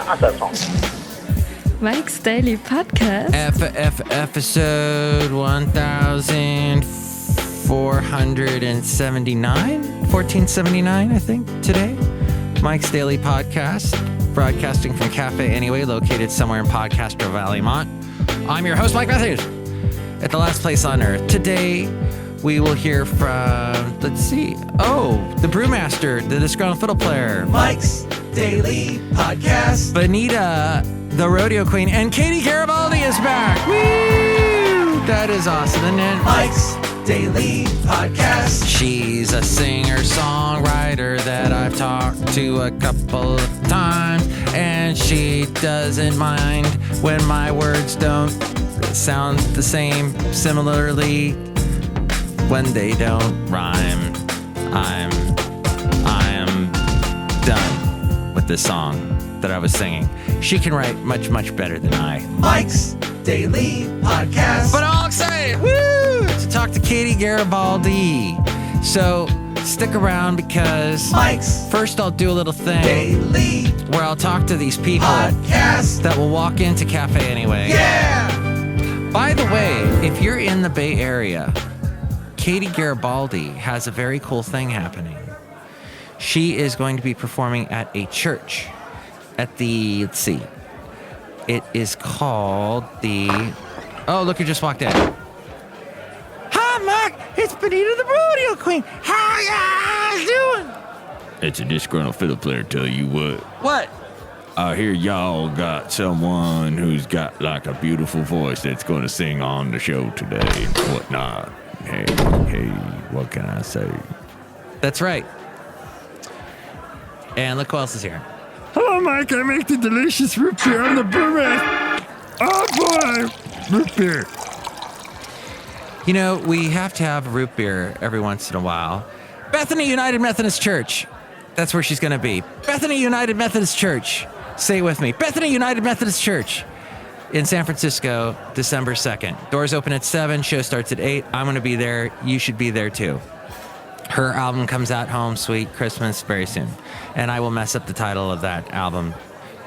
à sa song. Mike's Daily Podcast. Episode 1479, I think, today. Mike's Daily Podcast, broadcasting from Café Anyway, located somewhere in Podcaster Valley, Mont. I'm your host, Mike Matthews, at the last place on earth. Today, we will hear from, the Brewmaster, the Disgruntled Fiddle Player, Mike's Daily Podcast, Benita, the Rodeo Queen, and KATIE Garibaldi is back. Woo! That is awesome, isn't it? Mike's Daily Podcast. She's a singer-songwriter that I've talked to a couple of times, and she doesn't mind when my words don't sound the same. Similarly, when they don't rhyme, I'm done with this song that I was singing. She can write much, much better than I. Mike's Daily Podcast. But all excited, woo, to talk to KATIE Garibaldi. So stick around because Mike's first I'll do a little thing Daily where I'll talk to these people Podcast that will walk into Café Anyway. Yeah! By the way, if you're in the Bay Area, KATIE Garibaldi has a very cool thing happening. She is going to be performing at a church at the, it is called the, look who just walked in. Hi, Mike, it's Benita the Rodeo Queen. How you guys doing? It's a disgruntled fiddle player, tell you what. What? I hear y'all got someone who's got like a beautiful voice that's going to sing on the show today and whatnot. Hey, what can I say? That's right. And look who else is here. Hello, Mike. I make the delicious root beer. I'm the Brewmaster. Oh, boy. Root beer. You know, we have to have root beer every once in a while. Bethany United Methodist Church. That's where she's going to be. Bethany United Methodist Church. Say it with me. Bethany United Methodist Church in San Francisco, December 2nd. Doors open at 7. Show starts at 8. I'm going to be there. You should be there, too. Her album comes out, Home Sweet Christmas, very soon. And I will mess up the title of that album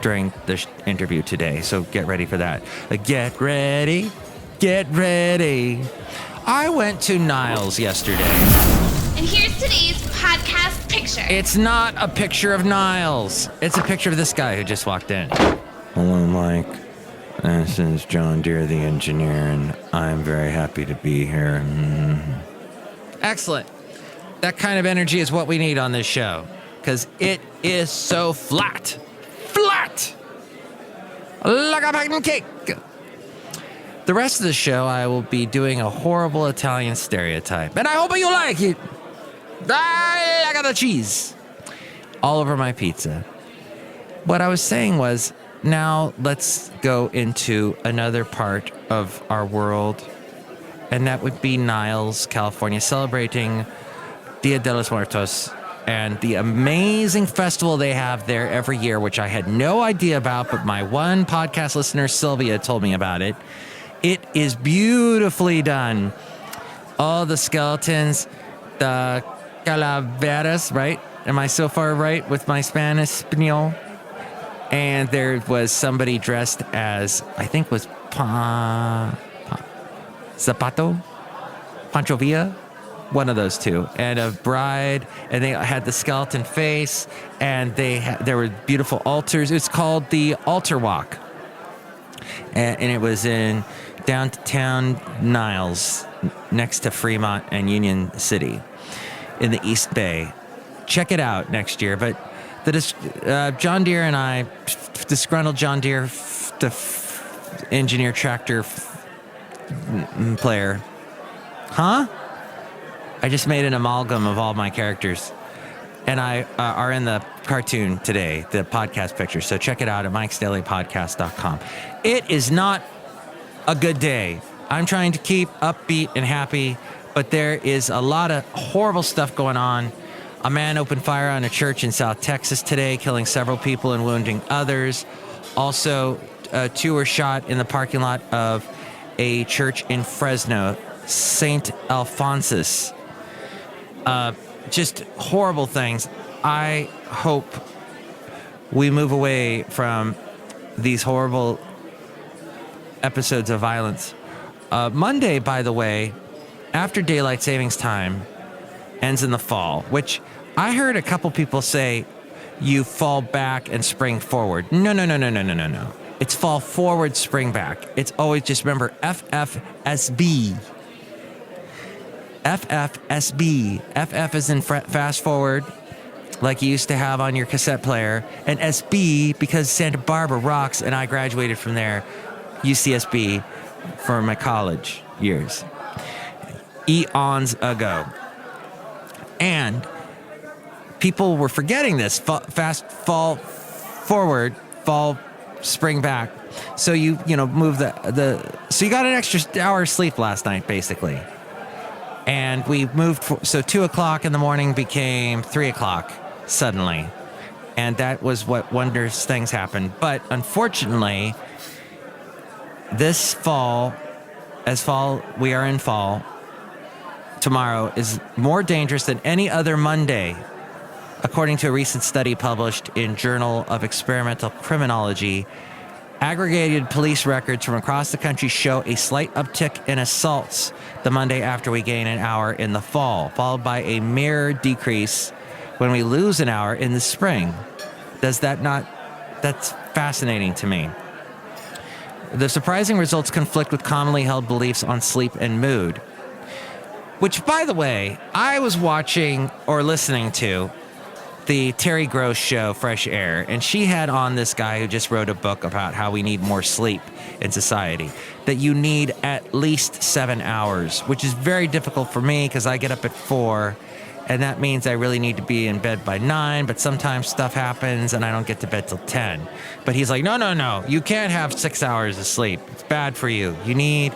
during the interview today. So get ready for that. Get ready. Get ready. I went to Niles yesterday. And here's today's podcast picture. It's not a picture of Niles. It's a picture of this guy who just walked in. Hello, Mike. This is John Deere, the engineer, and I'm very happy to be here. Excellent. That kind of energy is what we need on this show, because it is so flat. Flat! Like a pancake. The rest of the show, I will be doing a horrible Italian stereotype, and I hope you like it. I got the cheese all over my pizza. What I was saying was, now let's go into another part of our world, and that would be Niles, California, celebrating Dia de los Muertos and the amazing festival they have there every year, which I had no idea about, but my one podcast listener, Sylvia, told me about it. It is beautifully done. All the skeletons, the calaveras, right? Am I so far right with my Spanish? And there was somebody dressed as, I think was Zapato? Pancho Villa? One of those two. And a bride, and they had the skeleton face, and there were beautiful altars. It's called the Altar Walk. And it was in downtown Niles, next to Fremont and Union City in the East Bay. Check it out next year. But John Deere and I, disgruntled John Deere, the engineer tractor player. Huh? I just made an amalgam of all my characters. And I are in the cartoon today, the podcast picture. So check it out at mikesdailypodcast.com. It is not a good day. I'm trying to keep upbeat and happy, but there is a lot of horrible stuff going on. A man opened fire on a church in South Texas today, killing several people and wounding others. Also, 2 were shot in the parking lot of a church in Fresno, St. Alphonsus. Just horrible things. I hope we move away from these horrible episodes of violence. Monday, by the way, after daylight savings time, ends in the fall, which I heard a couple people say you fall back and spring forward. No. It's fall forward, spring back. It's always just remember FFSB. FFSB. FF is in fast forward, like you used to have on your cassette player, and SB because Santa Barbara rocks, and I graduated from there, UCSB, for my college years, eons ago. And people were forgetting this. Fast fall forward, fall spring back. So you move so you got an extra hour of sleep last night, basically. And we moved, so 2 o'clock in the morning became 3 o'clock suddenly. And that was what wondrous things happened. But unfortunately, this fall, we are in fall, tomorrow is more dangerous than any other Monday, according to a recent study published in Journal of Experimental Criminology. Aggregated police records from across the country show a slight uptick in assaults the Monday after we gain an hour in the fall, followed by a mere decrease when we lose an hour in the spring. That's fascinating to me. The surprising results conflict with commonly held beliefs on sleep and mood. Which, by the way, I was watching or listening to the Terry Gross show, Fresh Air, and she had on this guy who just wrote a book about how we need more sleep in society, that you need at least 7 hours, which is very difficult for me because I get up at 4, and that means I really need to be in bed by 9, but sometimes stuff happens and I don't get to bed till 10. But he's like, no, you can't have 6 hours of sleep. It's bad for you. You need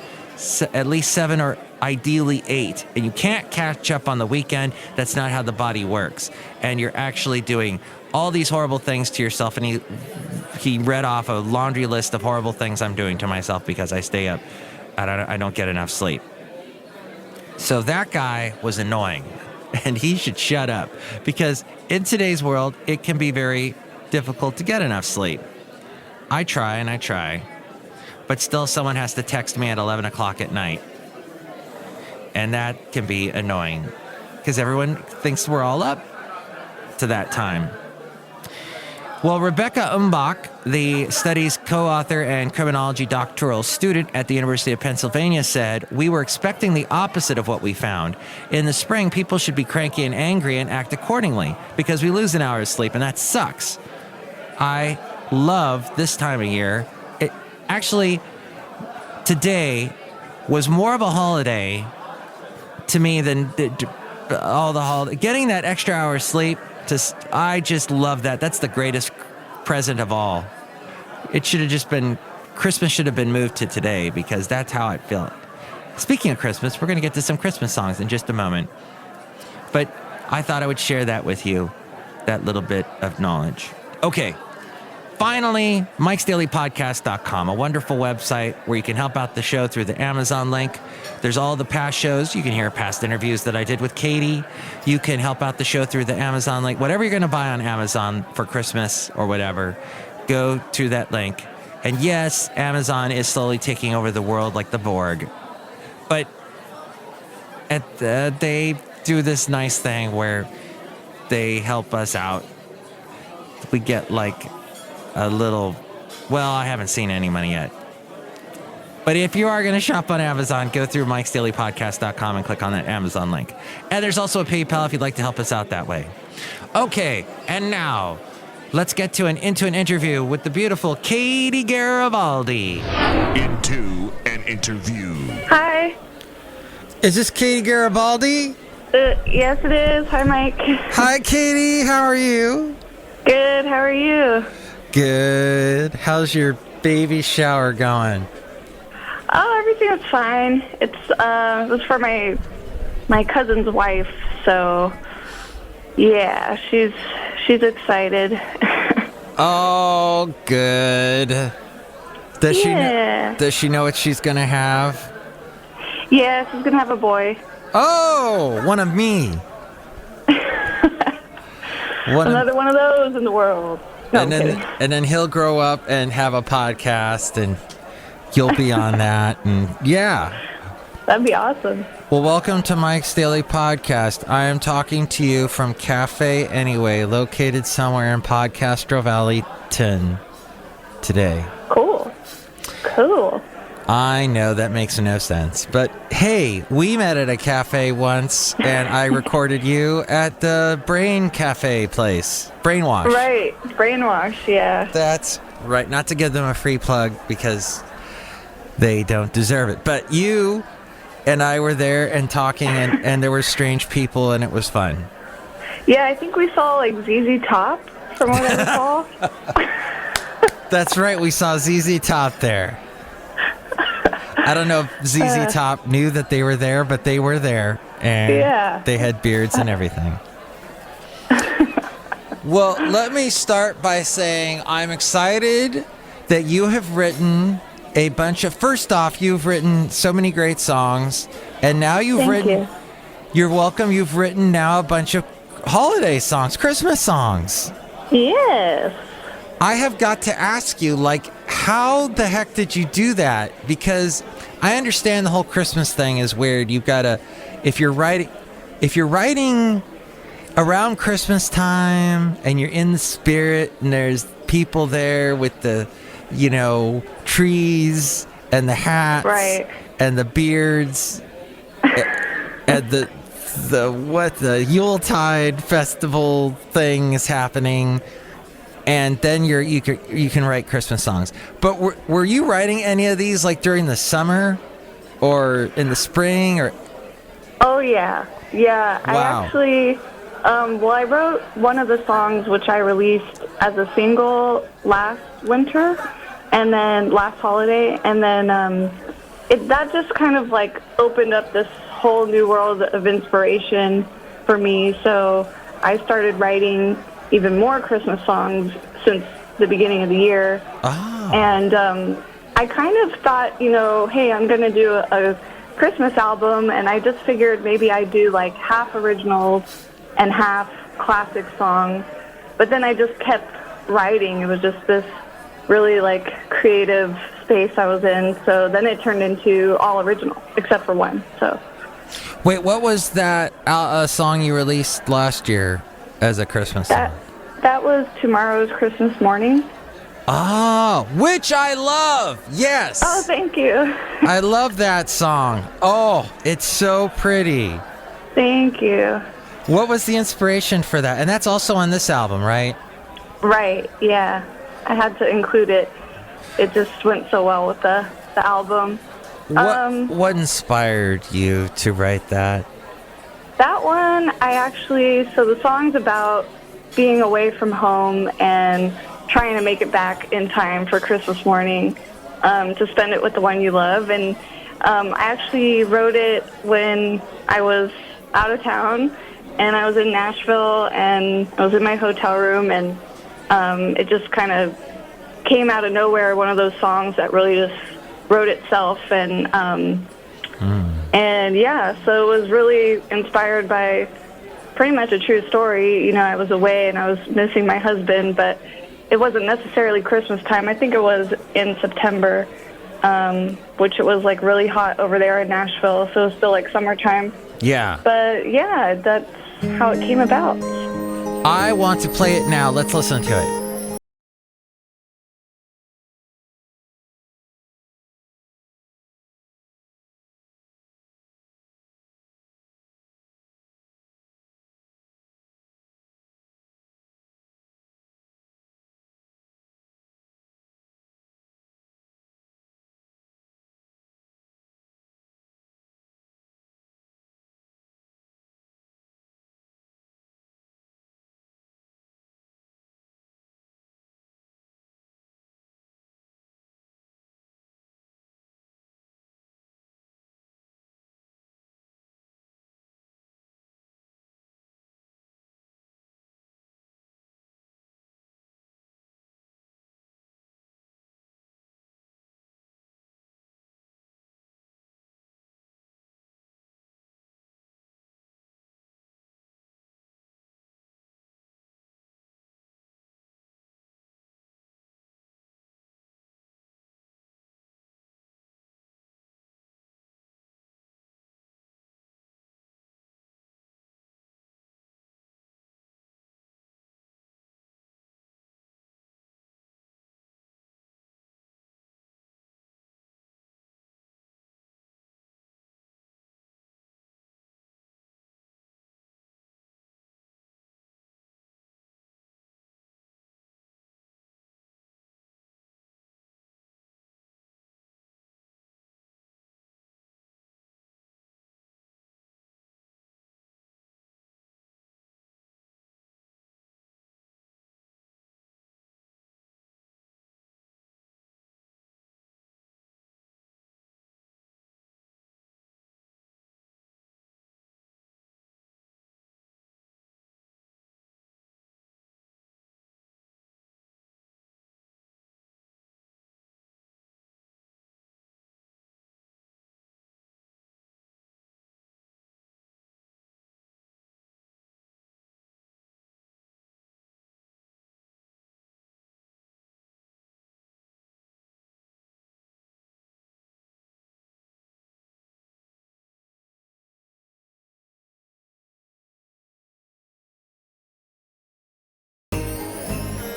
at least 7 or ideally 8, and you can't catch up on the weekend. That's not how the body works, and you're actually doing all these horrible things to yourself. And he read off a laundry list of horrible things I'm doing to myself because I stay up. I don't get enough sleep. So that guy was annoying, and he should shut up, because in today's world it can be very difficult to get enough sleep. I try, but still someone has to text me at 11 o'clock at night. And that can be annoying because everyone thinks we're all up to that time. Well, Rebecca Umbach, the study's co-author and criminology doctoral student at the University of Pennsylvania, said, "We were expecting the opposite of what we found. In the spring, people should be cranky and angry and act accordingly because we lose an hour of sleep, and that sucks. I love this time of year. It actually, today was more of a holiday to me than all the holiday. Getting that extra hour of sleep, I just love that. That's the greatest present of all. It should have just been, Christmas should have been moved to today because that's how I felt. Speaking of Christmas, we're going to get to some Christmas songs in just a moment. But I thought I would share that with you, that little bit of knowledge. Okay. Finally, Mike'sDailyPodcast.com, a wonderful website where you can help out the show through the Amazon link. There's all the past shows. You can hear past interviews that I did with Katie. You can help out the show through the Amazon link. Whatever you're going to buy on Amazon for Christmas or whatever, go to that link. And yes, Amazon is slowly taking over the world like the Borg. But they do this nice thing where they help us out. We get like a little, well, I haven't seen any money yet. But if you are going to shop on Amazon, go through Mike'sDailyPodcast.com and click on that Amazon link. And there's also a PayPal if you'd like to help us out that way. Okay, and now let's get into an interview with the beautiful Katie Garibaldi. Into an interview. Hi. Is this Katie Garibaldi? Yes, it is. Hi, Mike. Hi, Katie. How are you? Good. How are you? Good. How's your baby shower going? Oh, everything is fine. It was for my cousin's wife, so yeah, she's excited. Oh, good. Does she know what she's gonna have? Yeah, she's gonna have a boy. Oh, one of me. Another one of those in the world. No, and I'm then kidding. and then he'll grow up and have a podcast, and you'll be on that. And yeah. That'd be awesome. Well, welcome to Mike's Daily Podcast. I am talking to you from Café Anyway, located somewhere in Podcastro Valley today. Cool. I know that makes no sense, but hey, we met at a cafe once, and I recorded you at the Brain Cafe place. Brainwash. Right. Brainwash, yeah. That's right. Not to give them a free plug because they don't deserve it. But you and I were there and talking, and there were strange people, and it was fun. Yeah, I think we saw like ZZ Top from what I recall. That's right. We saw ZZ Top there. I don't know if ZZ Top knew that they were there, but they were there, and they had beards and everything. Well, let me start by saying I'm excited that you have written a bunch of... First off, you've written so many great songs, and now Thank you. You're welcome. You've written now a bunch of holiday songs, Christmas songs. Yes. I have got to ask you, like, how the heck did you do that? Because I understand the whole Christmas thing is weird. You've got to, if you're writing around Christmas time and you're in the spirit and there's people there with the, trees and the hats, Right. and the beards and the Yuletide festival thing is happening. And then you can write Christmas songs. But were you writing any of these like during the summer or in the spring or? Oh yeah. Wow. I actually, I wrote one of the songs which I released as a single last winter, and then last holiday, and then that just kind of like opened up this whole new world of inspiration for me. So I started writing even more Christmas songs since the beginning of the year. Oh. And I kind of thought, hey, I'm going to do a Christmas album, and I just figured maybe I'd do like half originals and half classic songs. But then I just kept writing. It was just this really like creative space I was in. So then it turned into all original, except for one. So. Wait, what was that song you released last year as a Christmas song? That was Tomorrow's Christmas Morning. Oh, which I love. Yes. Oh, thank you. I love that song. Oh, it's so pretty. Thank you. What was the inspiration for that? And that's also on this album, right? Right, yeah. I had to include it. It just went so well with the album. What inspired you to write that? That one, so the song's about being away from home and trying to make it back in time for Christmas morning, to spend it with the one you love. And I actually wrote it when I was out of town, and I was in Nashville, and I was in my hotel room, and it just kind of came out of nowhere, one of those songs that really just wrote itself. And so it was really inspired by pretty much a true story. I was away and I was missing my husband, but it wasn't necessarily Christmas time. I think it was in September, which it was like really hot over there in Nashville, so it was still like summertime. Yeah. But yeah, that's how it came about. I want to play it now. Let's listen to it.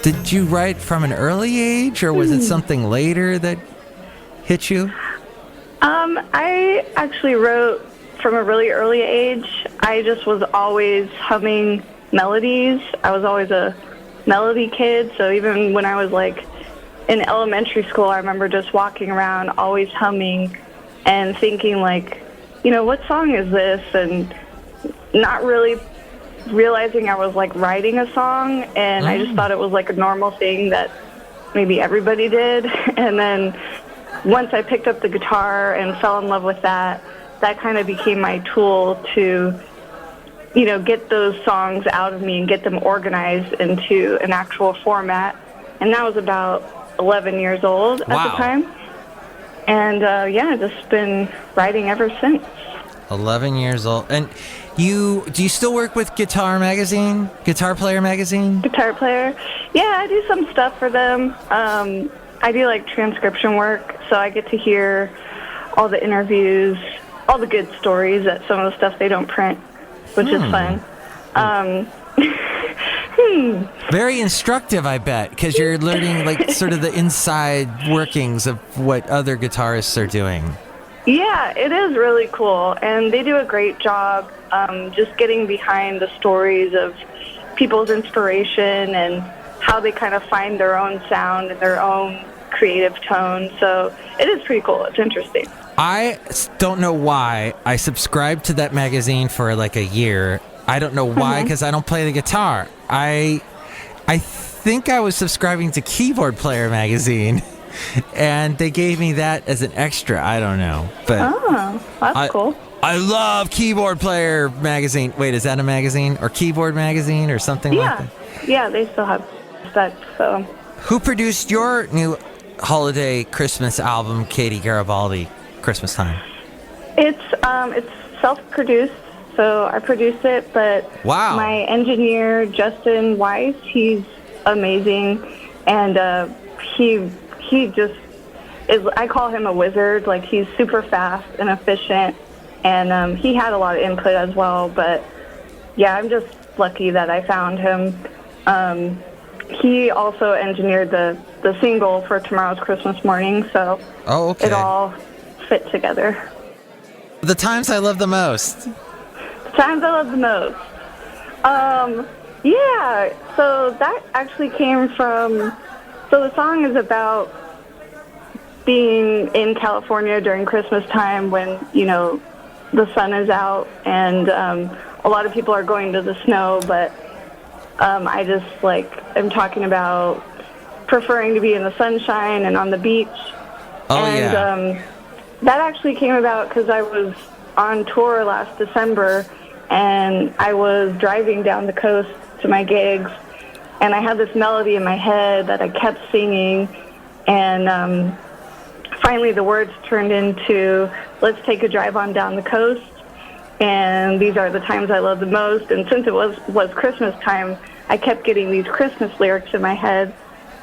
Did you write from an early age, or was it something later that hit you? I actually wrote from a really early age. I just was always humming melodies. I was always a melody kid, so even when I was like in elementary school, I remember just walking around always humming and thinking like, what song is this? And not really realizing I was like writing a song, and I just thought it was like a normal thing that maybe everybody did. And then once I picked up the guitar and fell in love with that kind of became my tool to, get those songs out of me and get them organized into an actual format. And that was about 11 years old at the time. And just been writing ever since. 11 years old. And do you still work with Guitar Player Magazine? Guitar Player? Yeah, I do some stuff for them. I do like transcription work, so I get to hear all the interviews, all the good stories that some of the stuff they don't print, which is fun. Very instructive, I bet, because you're learning like sort of the inside workings of what other guitarists are doing. Yeah, it is really cool, and they do a great job just getting behind the stories of people's inspiration and how they kind of find their own sound and their own creative tone. So it is pretty cool. It's interesting. I don't know why I subscribed to that magazine for like a year. I don't know why, because I don't play the guitar. I think I was subscribing to Keyboard Player Magazine, and they gave me that as an extra. I don't know. But that's cool. I love Keyboard Player Magazine. Wait, is that a magazine? Or Keyboard Magazine or something like that? Yeah, they still have that. So. Who produced your new holiday Christmas album, Katie Garibaldi, Christmas Time? It's self-produced, so I produced it, but my engineer, Justin Weiss, he's amazing, and he just is, I call him a wizard. Like, he's super fast and efficient, and he had a lot of input as well, but yeah, I'm just lucky that I found him. He also engineered the single for Tomorrow's Christmas Morning, so it all fit together. The times I love the most. The times I love the most. Yeah, so that actually came from, so the song is about being in California during Christmas time when, the sun is out and a lot of people are going to the snow, but I just am talking about preferring to be in the sunshine and on the beach. That actually came about because I was on tour last December, and I was driving down the coast to my gigs, and I had this melody in my head that I kept singing, and finally the words turned into, let's take a drive on down the coast, and these are the times I love the most. And since it was Christmas time, I kept getting these Christmas lyrics in my head.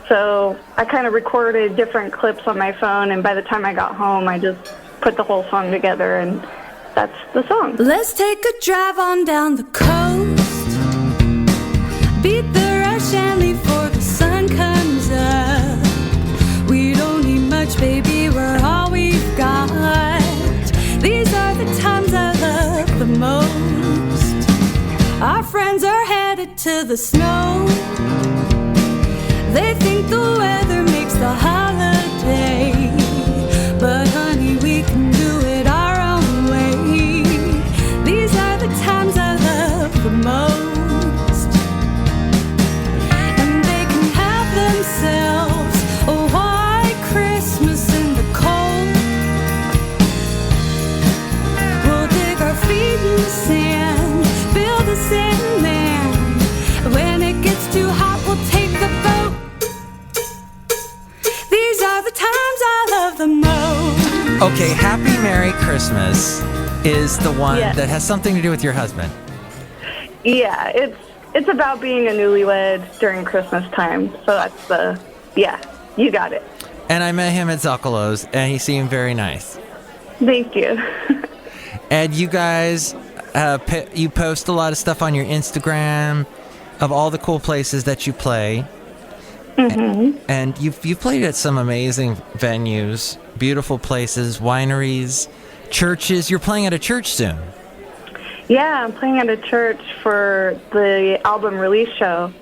So I kind of recorded different clips on my phone, and by the time I got home, I just put the whole song together, and that's the song. Let's take a drive on down the coast, beat the rush and leave before the sun comes up. We don't need much, baby, we're all we've got. These are the times I love the most. Our friends are headed to the snow. They think the weather makes the holiday, but honey, we can do it our own way. These are the times I love the most. And they can have themselves a white Christmas in the cold. We'll dig our feet in the sand, build a sandman. When it gets too hot, we'll take the boat. These are the times I love the most. Okay, Happy Merry Christmas is the one that has something to do with your husband. Yeah, it's about being a newlywed during Christmas time. So that's you got it. And I met him at Zocalo's, and he seemed very nice. Thank you. And you guys, you post a lot of stuff on your Instagram of all the cool places that you play. And you've played at some amazing venues, beautiful places, wineries, churches. You're playing at a church soon. Yeah, I'm playing at a church for the album release show,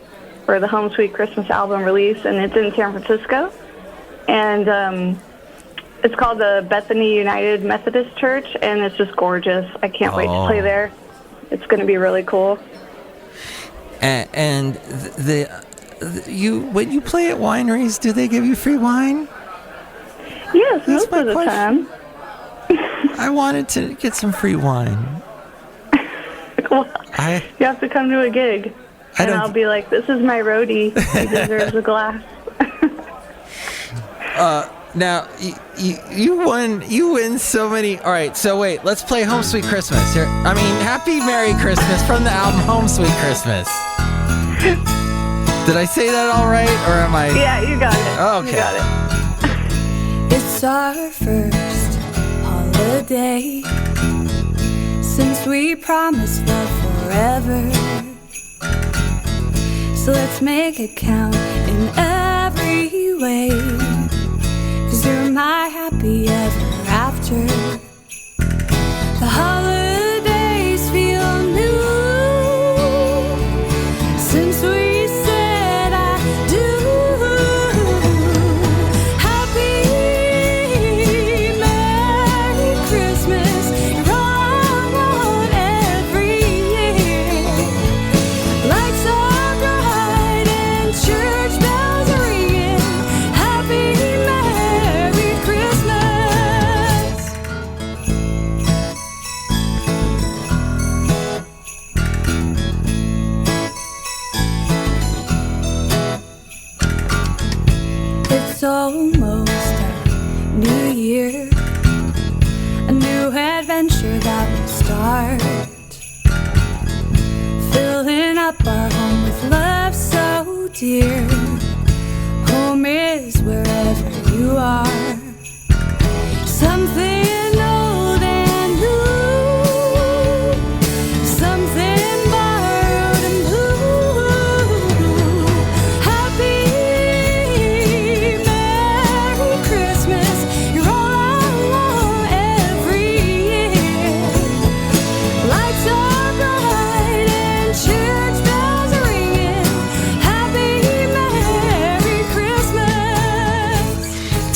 for the Home Sweet Christmas album release, and it's in San Francisco. And it's called the Bethany United Methodist Church, and it's just gorgeous. I can't wait to play there. It's going to be really cool. And when you play at wineries, do they give you free wine? Yes, most of the time. I wanted to get some free wine. Well, you have to come to a gig, and I'll be like, "This is my roadie. He deserves a glass." Now you win so many. All right, so wait, let's play "Home Sweet Christmas" here. I mean, "Happy Merry Christmas" from the album "Home Sweet Christmas." Did I say that all right, or am I? Yeah, you got it. Okay. You got it. It's our first holiday since we promised love forever. So let's make it count in every way, 'cause you're my happy ever after. The holidays feel new since we said I do. Happy Merry Christmas, you're all I want every year. Lights are bright and church bells are ringing. Happy Merry Christmas. It's almost a new year, a new adventure that will start, filling up our home with love so dear. Home is wherever you are. Something old and new, something borrowed and blue. Happy Merry Christmas, you're all I want every year. Lights are bright and church bells are ringing. Happy Merry Christmas.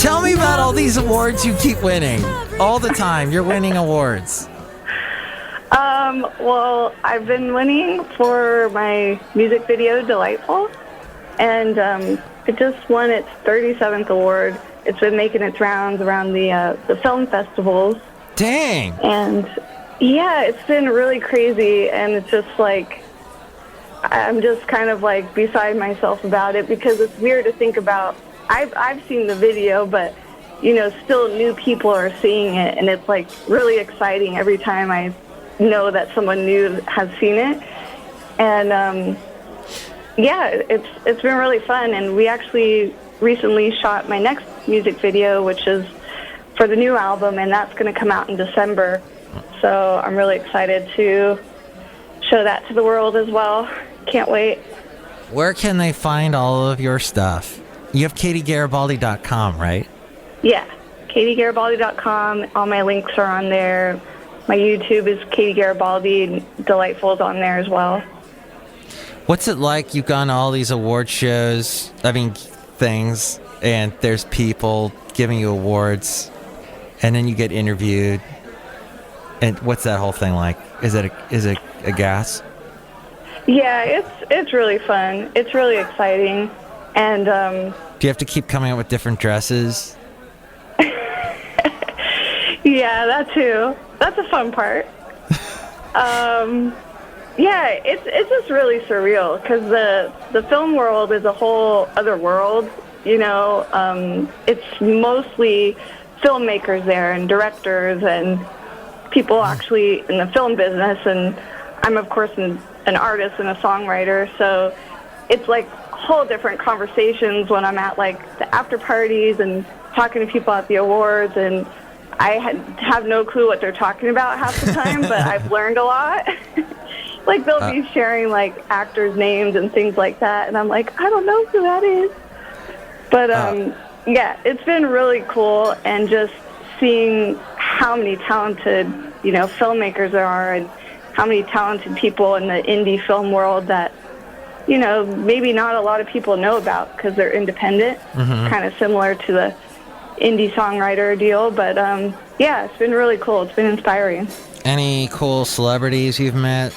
Tell me about all these awards you keep winning. All the time, you're winning awards. Well, I've been winning for my music video, Delightful, and it just won its 37th award. It's been making its rounds around the film festivals. Dang. And yeah, it's been really crazy, and it's just like, I'm just kind of like beside myself about it, because it's weird to think about. I've seen the video, but still new people are seeing it, and it's like really exciting every time I know that someone new has seen it. And yeah, it's been really fun, and we actually recently shot my next music video, which is for the new album, and that's going to come out in December. So I'm really excited to show that to the world as well. Can't wait. Where can they find all of your stuff? You have KatieGaribaldi.com, right? Yeah, KatieGaribaldi.com. All my links are on there. My YouTube is Katie Garibaldi, and Delightful is on there as well. What's it like? You've gone to all these award shows, things, and there's people giving you awards, and then you get interviewed. And what's that whole thing like? Is it a gas? Yeah, it's really fun. It's really exciting. And do you have to keep coming up with different dresses? yeah, that too. That's a fun part. Yeah, it's just really surreal, because the film world is a whole other world. It's mostly filmmakers there and directors and people actually in the film business, and I'm of course an artist and a songwriter, so it's like whole different conversations when I'm at like the after parties and talking to people at the awards, and I have no clue what they're talking about half the time, but I've learned a lot. Like they'll be sharing like actors' names and things like that, and I'm like, I don't know who that is, But yeah, it's been really cool, and just seeing how many talented, filmmakers there are, and how many talented people in the indie film world that, maybe not a lot of people know about because they're independent, kind of similar to the indie songwriter deal. But yeah, it's been really cool. It's been inspiring. Any cool celebrities you've met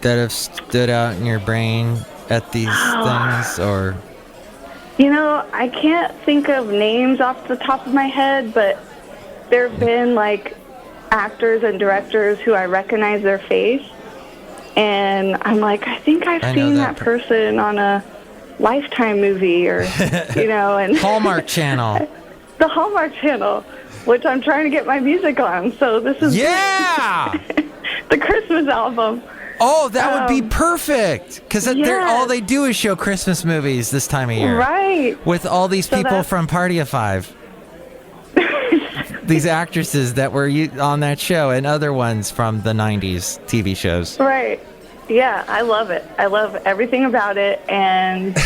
that have stood out in your brain at these things, or? I can't think of names off the top of my head, but there have been, like, actors and directors who I recognize their face, and I'm like, I think I've seen that person on a Lifetime movie, or, and Hallmark Channel. The Hallmark Channel, which I'm trying to get my music on, so this is the Christmas album. Oh, that would be perfect, because all they do is show Christmas movies this time of year. Right. With all these people from Party of Five. These actresses that were on that show, and other ones from the 90s TV shows. Right. Yeah, I love it. I love everything about it, and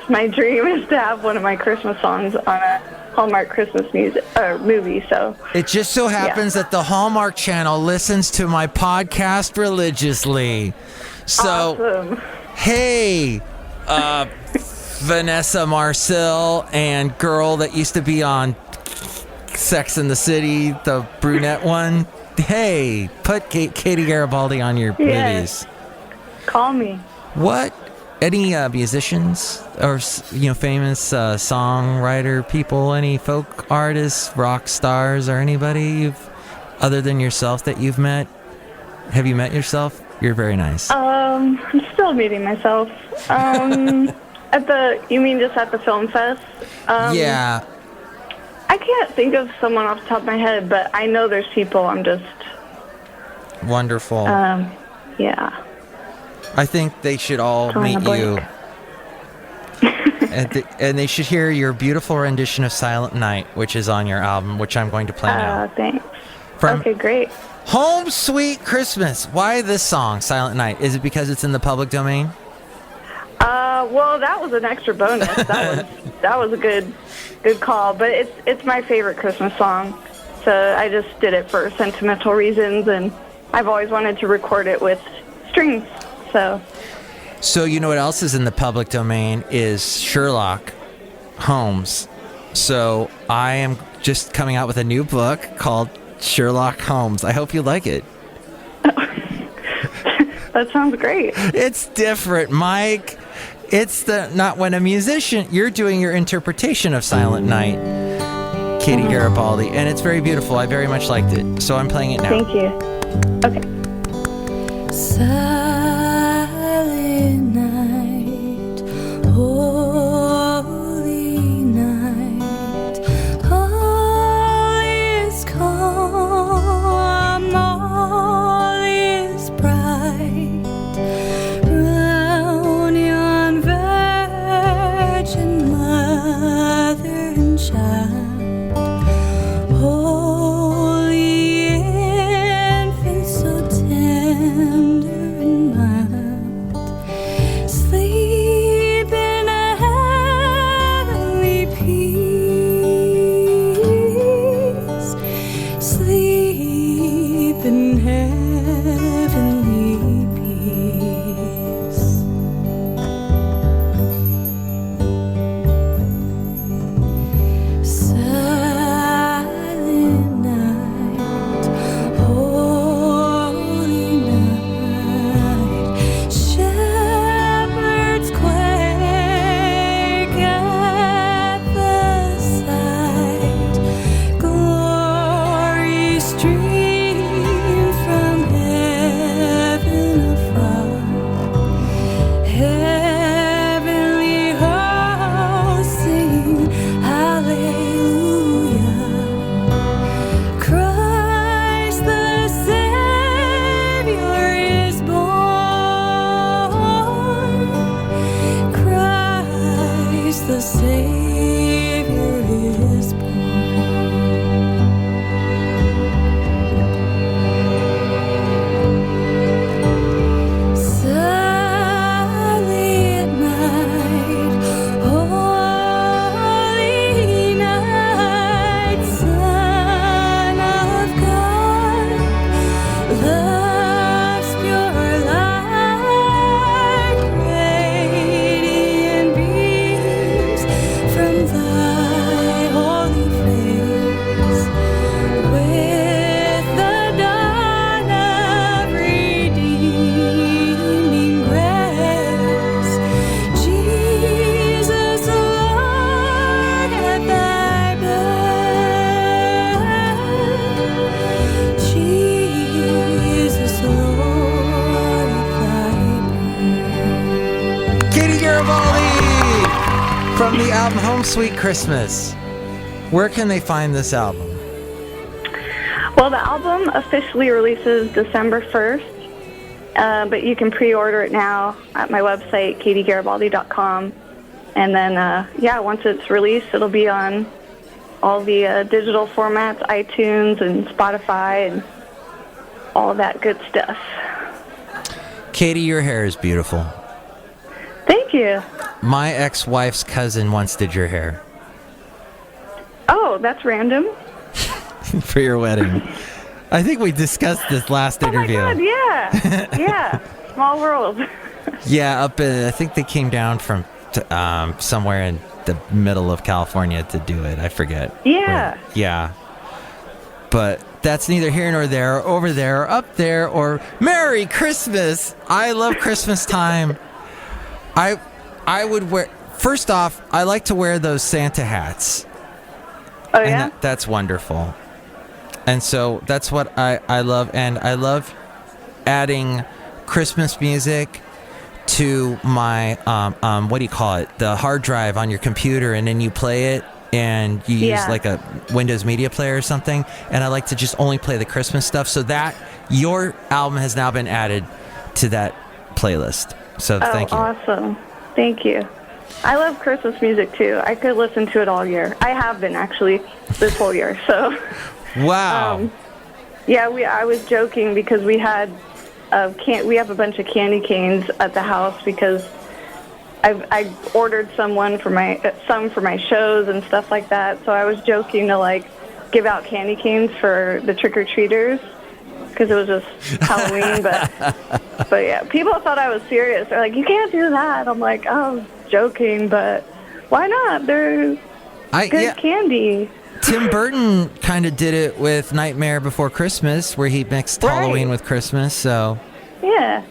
my dream is to have one of my Christmas songs on a Hallmark Christmas movie. So it just so happens that the Hallmark Channel listens to my podcast religiously. So, awesome. Hey, Vanessa Marcel and girl that used to be on Sex and the City, the brunette one. Hey, put Katie Garibaldi on your movies. Call me. What? Any musicians or famous songwriter people? Any folk artists, rock stars, or anybody other than yourself that you've met? Have you met yourself? You're very nice. I'm still meeting myself. You mean just at the film fest? Yeah. I can't think of someone off the top of my head, but I know there's people. I'm just wonderful. Yeah. I think they should all meet you. And they should hear your beautiful rendition of Silent Night, which is on your album, which I'm going to play now. Thanks. Okay, great. Home Sweet Christmas. Why this song, Silent Night? Is it because it's in the public domain? Well, that was an extra bonus. That was a good call. But it's my favorite Christmas song, so I just did it for sentimental reasons, and I've always wanted to record it with strings. So you know what else is in the public domain is Sherlock Holmes. So I am just coming out with a new book called Sherlock Holmes. I hope you like it. That sounds great. It's different, Mike. It's not when a musician, you're doing your interpretation of Silent Night, Katie Garibaldi, and it's very beautiful. I very much liked it. So I'm playing it now. Thank you. Okay. Silent night, holy night, all is calm, all is bright, round yon virgin mother and child, holy infant so tender and Garibaldi from the album Home Sweet Christmas. Where can they find this album? Well, the album officially releases December 1st, but you can pre-order it now at my website, KatieGaribaldi.com. And then, once it's released, it'll be on all the digital formats, iTunes and Spotify and all that good stuff. Katie, your hair is beautiful. Thank you. My ex-wife's cousin once did your hair. Oh, that's random. For your wedding. I think we discussed this last interview. Oh my God, yeah. Yeah. Small world. Yeah, I think they came down from somewhere in the middle of California to do it. I forget. Yeah. Yeah. But that's neither here nor there, or over there, or up there, or Merry Christmas. I love Christmas time. I would wear, first off, I like to wear those Santa hats. Oh, yeah? And that's wonderful. And so that's what I love. And I love adding Christmas music to my, what do you call it? The hard drive on your computer, and then you play it and you use like a Windows Media Player or something. And I like to just only play the Christmas stuff, so that your album has now been added to that playlist. So thank you. Awesome. Thank you. I love Christmas music too. I could listen to it all year. I have been actually this whole year. So wow. I was joking because we had we have a bunch of candy canes at the house because I ordered some for my shows and stuff like that. So I was joking to give out candy canes for the trick-or-treaters because it was just Halloween. but yeah, people thought I was serious. They're like, you can't do that. I'm like, oh, joking, but why not? They're good candy. Tim Burton kind of did it with Nightmare Before Christmas, where he mixed Halloween with Christmas. So yeah,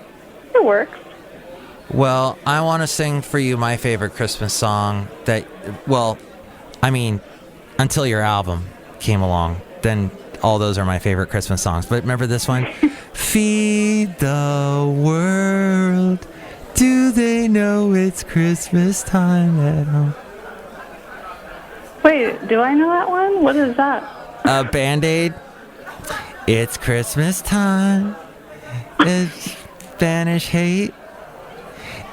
it works. Well, I want to sing for you my favorite Christmas song until your album came along. Then all those are my favorite Christmas songs. But remember this one? Feed the world. Do they know it's Christmas time at home? Wait, do I know that one? What is that? Band-Aid. It's Christmas time. It's banish hate.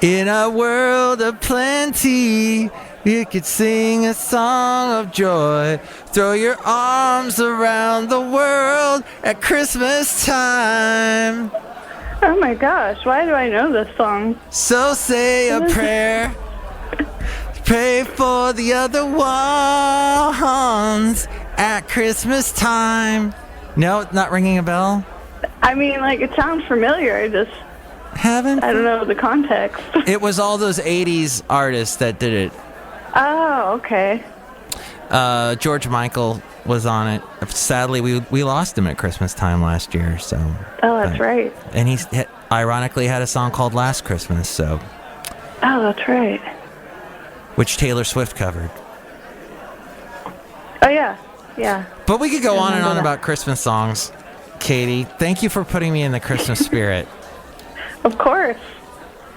In a world of plenty, you could sing a song of joy. Throw your arms around the world at Christmas time. Oh my gosh, why do I know this song? So say a prayer. Pray for the other ones at Christmas time. No, not ringing a bell? I mean, it sounds familiar. I just I don't know the context. It was all those 80s artists that did it. Oh, okay. George Michael was on it. Sadly, we lost him at Christmas time last year. So. Oh, that's right. And he ironically had a song called Last Christmas. So. Oh, that's right. Which Taylor Swift covered. Oh, yeah. Yeah. But we could go on and on about Christmas songs. Katie, thank you for putting me in the Christmas spirit. Of course.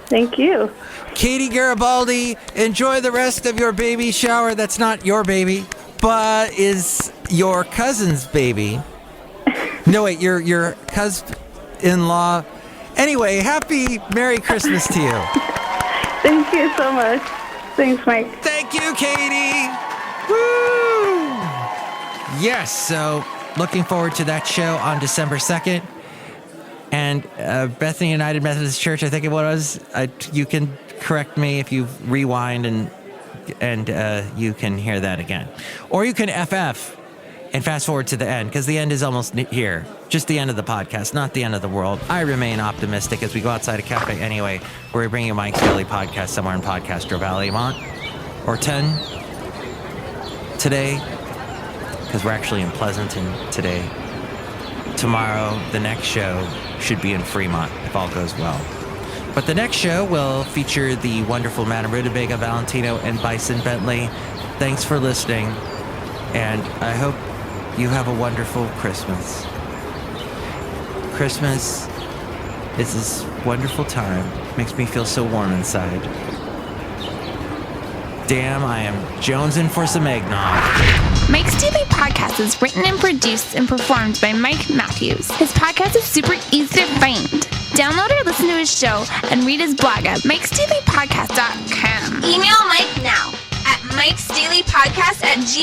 Thank you. Katie Garibaldi, enjoy the rest of your baby shower. That's not your baby, but is your cousin's baby. No, wait, your cousin-in-law. Anyway, happy Merry Christmas to you. Thank you so much. Thanks, Mike. Thank you, Katie. Woo! Yes, so looking forward to that show on December 2nd. And Bethany United Methodist Church, I think it was. You can correct me if you rewind and you can hear that again. Or you can FF and fast forward to the end, because the end is almost here. Just the end of the podcast, not the end of the world. I remain optimistic as we go outside of Café Anyway, where we bring you Mike's Daily Podcast somewhere in Podcastro Valley, or 10 today, because we're actually in Pleasanton today. Tomorrow, the next show should be in Fremont, if all goes well. But the next show will feature the wonderful Madame Rootabega, Valentino, and Bison Bentley. Thanks for listening, and I hope you have a wonderful Christmas. Christmas is this wonderful time. Makes me feel so warm inside. damn, I am jonesing for some eggnog. Mike's Daily Podcast is written and produced and performed by Mike Matthews. His podcast is super easy to find. Download or listen to his show and read his blog at mikesdailypodcast.com. Email Mike now at mikesdailypodcast@gmail.com.